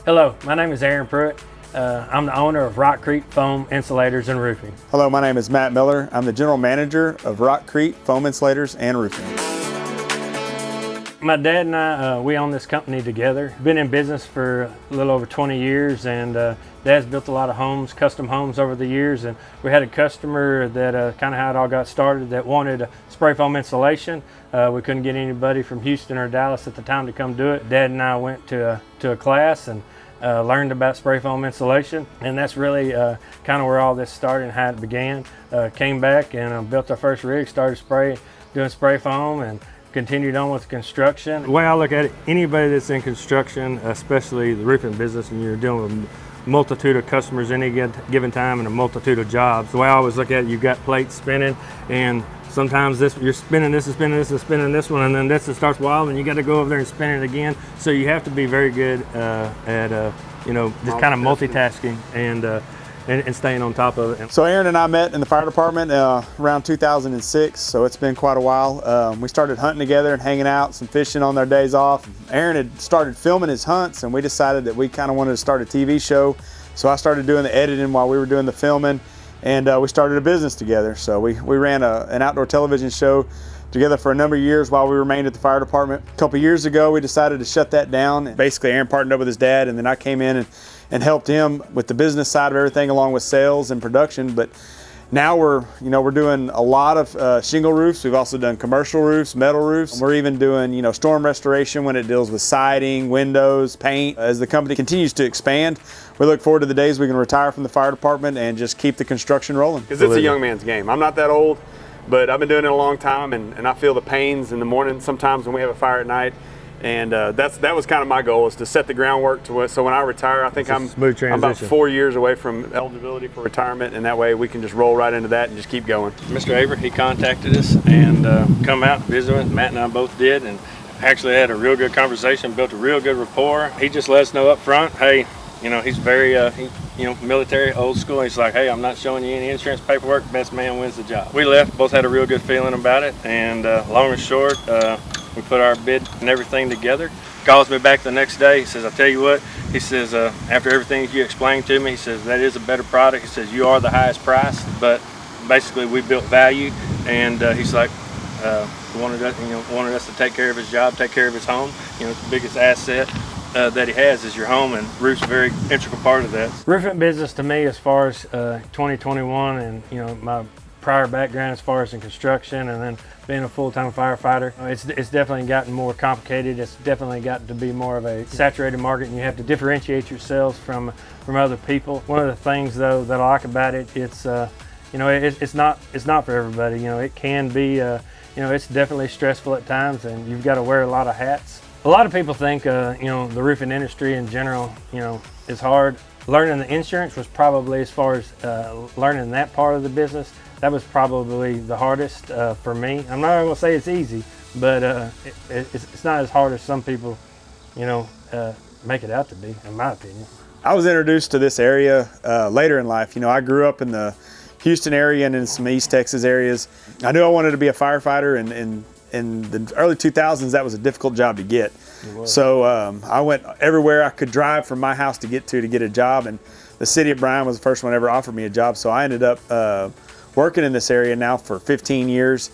Hello, my name is Aaron Pruitt. I'm the owner of Rock-Crete Foam Insulators and Roofing. Hello, my name is Matt Miller. I'm the general manager of Rock-Crete Foam Insulators and Roofing. My dad and I, we own this company together. Been in business for a little over 20 years, and Dad's built a lot of homes, custom homes over the years, and we had a customer that kind of how it all got started that wanted a spray foam insulation. We couldn't get anybody from Houston or Dallas at the time to come do it. Dad and I went to a class and learned about spray foam insulation, and that's really kind of where all this started and how it began. Came back and built our first rig, started doing spray foam, and continued on with construction. The way I look at it, anybody that's in construction, especially the roofing business, and you're dealing with a multitude of customers any given time and a multitude of jobs, the way I always look at it, you've got plates spinning, and sometimes you're spinning this and spinning this and spinning this one, and then this starts wild, and you got to go over there and spin it again. So you have to be very good at just kind of multitasking and staying on top of it. So Aaron and I met in the fire department around 2006, so it's been quite a while. We started hunting together and hanging out, some fishing on their days off. Aaron had started filming his hunts, and we decided that we kind of wanted to start a TV show. So I started doing the editing while we were doing the filming, and we started a business together. So we ran an outdoor television show together for a number of years while we remained at the fire department. A couple years ago, we decided to shut that down. Basically, Aaron partnered up with his dad, and then I came in and helped him with the business side of everything, along with sales and production. But now we're doing a lot of shingle roofs. We've also done commercial roofs, metal roofs. We're even doing storm restoration when it deals with siding, windows, paint. As the company continues to expand, we look forward to the days we can retire from the fire department and just keep the construction rolling. Because it's a young man's game. I'm not that old, but I've been doing it a long time, and I feel the pains in the morning sometimes when we have a fire at night. And that was kind of my goal, is to set the groundwork to so when I retire, I think I'm about 4 years away from eligibility for retirement, and that way we can just roll right into that and just keep going. Mr. Aver, he contacted us and come out and visit with. Matt and I both did, and actually had a real good conversation, built a real good rapport. He just let us know up front, hey, he's very military, old school. He's like, hey, I'm not showing you any insurance paperwork, best man wins the job. We left, both had a real good feeling about it, and long and short, we put our bid and everything together. Calls me back the next day. He says, I'll tell you what, he says, after everything you explained to me, he says, that is a better product. He says, you are the highest price, but basically we built value. And he's like, wanted us to take care of his job, take care of his home. The biggest asset that he has is your home, and roof's a very integral part of that. Roofing business to me, as far as 2021 and my prior background as far as in construction and then being a full-time firefighter, it's definitely gotten more complicated. It's definitely got to be more of a saturated market, and you have to differentiate yourselves from other people. One of the things though that I like about it, it's it's not for everybody. It can be it's definitely stressful at times, and you've got to wear a lot of hats. A lot of people think the roofing industry in general is hard. Learning the insurance was probably, as far as learning that part of the business, that was probably the hardest for me. I'm not going to say it's easy, but it's not as hard as some people, make it out to be, in my opinion. I was introduced to this area later in life. I grew up in the Houston area and in some East Texas areas. I knew I wanted to be a firefighter, and in the early 2000s, that was a difficult job to get. So I went everywhere I could drive from my house to get a job, and the city of Bryan was the first one ever offered me a job. So I ended up working in this area now for 15 years,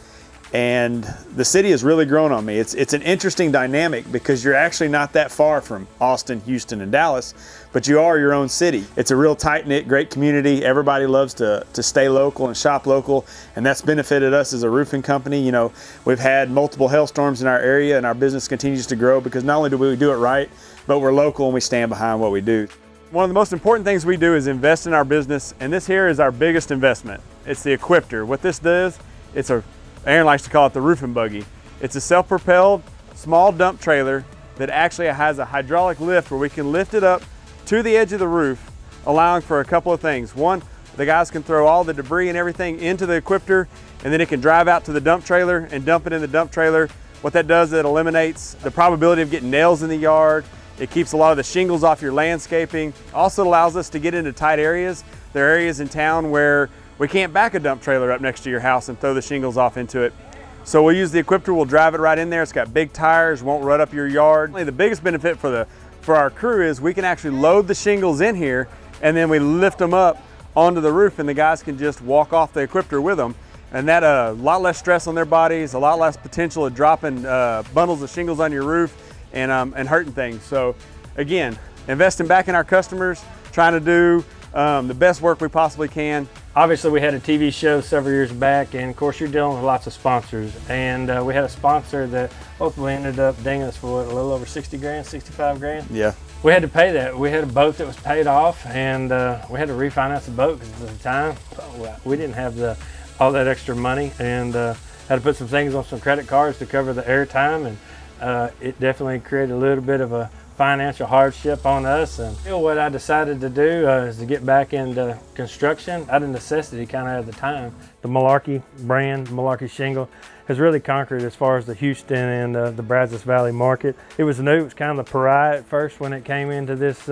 and the city has really grown on me. It's an interesting dynamic because you're actually not that far from Austin, Houston, and Dallas, but you are your own city. It's a real tight-knit, great community. Everybody loves to stay local and shop local, and that's benefited us as a roofing company. We've had multiple hailstorms in our area, and our business continues to grow because not only do we do it right, but we're local and we stand behind what we do. One of the most important things we do is invest in our business, and this here is our biggest investment. It's the Equipter. What this does, Aaron likes to call it the roofing buggy. It's a self-propelled small dump trailer that actually has a hydraulic lift where we can lift it up to the edge of the roof, allowing for a couple of things. One, the guys can throw all the debris and everything into the Equipter, and then it can drive out to the dump trailer and dump it in the dump trailer. What that does, it eliminates the probability of getting nails in the yard. It keeps a lot of the shingles off your landscaping. Also allows us to get into tight areas. There are areas in town where we can't back a dump trailer up next to your house and throw the shingles off into it. So we'll use the Equipter, we'll drive it right in there. It's got big tires, won't rut up your yard. The biggest benefit for the for our crew is we can actually load the shingles in here and then we lift them up onto the roof and the guys can just walk off the equipter with them. And that a lot less stress on their bodies, a lot less potential of dropping bundles of shingles on your roof and hurting things. So again, investing back in our customers, trying to do the best work we possibly can. Obviously, we had a TV show several years back, and of course, you're dealing with lots of sponsors. And we had a sponsor that ultimately ended up dinging us for what, a little over 60 grand, 65 grand. Yeah. We had to pay that. We had a boat that was paid off, and we had to refinance the boat because at the time we didn't have all that extra money, and had to put some things on some credit cards to cover the airtime, and it definitely created a little bit of a financial hardship on us. And what I decided to do is to get back into construction out of necessity, kind of at the time. The Malarkey brand, Malarkey shingle, has really conquered as far as the Houston and the Brazos Valley market. It was new, it was kind of the pariah at first when it came into this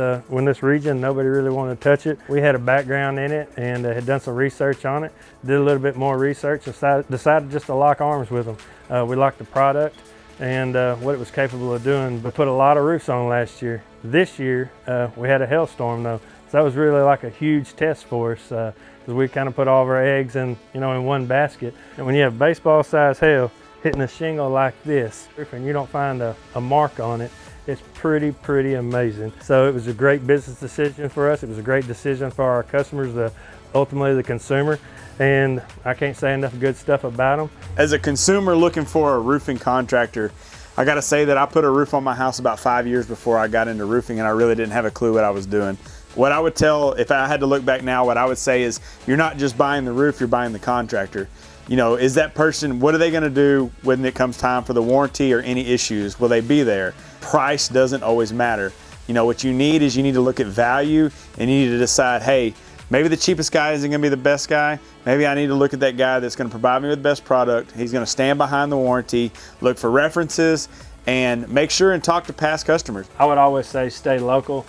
region. Nobody really wanted to touch it. We had a background in it and had done some research on it, did a little bit more research, and decided just to lock arms with them. We liked the product and what it was capable of doing. We put a lot of roofs on last year. This year, we had a hailstorm though. So that was really like a huge test for us because we kind of put all of our eggs in one basket. And when you have baseball-sized hail hitting a shingle like this, and you don't find a mark on it, it's pretty amazing. So it was a great business decision for us. It was a great decision for our customers, ultimately the consumer. And I can't say enough good stuff about them. As a consumer looking for a roofing contractor, I gotta say that I put a roof on my house about 5 years before I got into roofing, and I really didn't have a clue what I was doing. What I would tell, if I had to look back now, what I would say is you're not just buying the roof, you're buying the contractor. Is that person, what are they gonna do when it comes time for the warranty or any issues? Will they be there? Price doesn't always matter. What you need is you need to look at value and you need to decide, hey, maybe the cheapest guy isn't gonna be the best guy. Maybe I need to look at that guy that's gonna provide me with the best product. He's gonna stand behind the warranty, look for references, and make sure and talk to past customers. I would always say stay local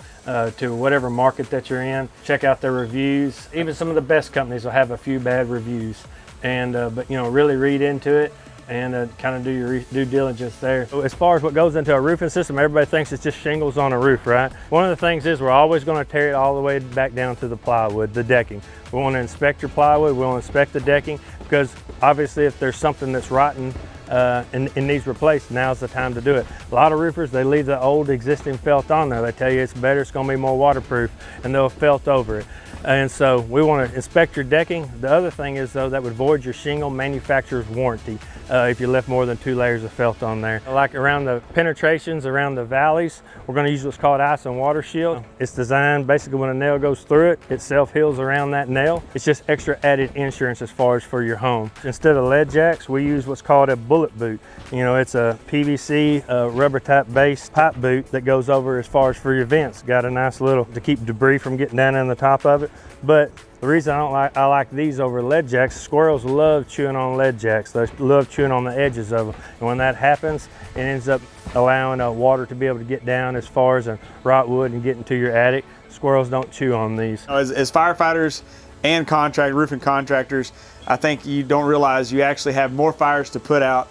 to whatever market that you're in. Check out their reviews. Even some of the best companies will have a few bad reviews. But really read into it and kind of do your due diligence there. As far as what goes into a roofing system, everybody thinks it's just shingles on a roof, right? One of the things is we're always going to tear it all the way back down to the plywood, the decking. We want to inspect your plywood, we want to inspect the decking, because obviously if there's something that's rotten and needs replaced, now's the time to do it. A lot of roofers, they leave the old existing felt on there. They tell you it's better, it's going to be more waterproof, and they'll felt over it. And so we want to inspect your decking. The other thing is though, that would void your shingle manufacturer's warranty if you left more than 2 layers of felt on there. Like around the penetrations, around the valleys, we're going to use what's called ice and water shield. It's designed basically when a nail goes through it, it self-heals around that nail. It's just extra added insurance as far as for your home. Instead of lead jacks, we use what's called a bullet boot. It's a PVC rubber type base pipe boot that goes over as far as for your vents. Got a nice little to keep debris from getting down on the top of it. But the reason I like these over lead jacks, squirrels love chewing on lead jacks. They love chewing on the edges of them. And when that happens, it ends up allowing water to be able to get down as far as rot wood and get into your attic. Squirrels don't chew on these. As firefighters and roofing contractors, I think you don't realize you actually have more fires to put out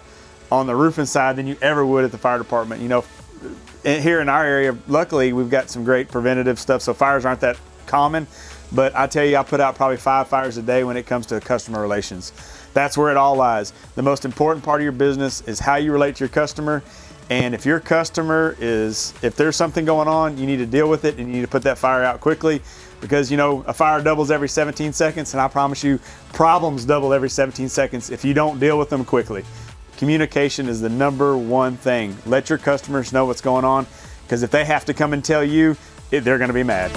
on the roofing side than you ever would at the fire department. Here in our area, luckily we've got some great preventative stuff, so fires aren't that common. But I tell you, I put out probably 5 fires a day when it comes to customer relations. That's where it all lies. The most important part of your business is how you relate to your customer. And if your customer if there's something going on, you need to deal with it and you need to put that fire out quickly, because a fire doubles every 17 seconds, and I promise you, problems double every 17 seconds if you don't deal with them quickly. Communication is the #1 thing. Let your customers know what's going on, because if they have to come and tell you, they're gonna be mad.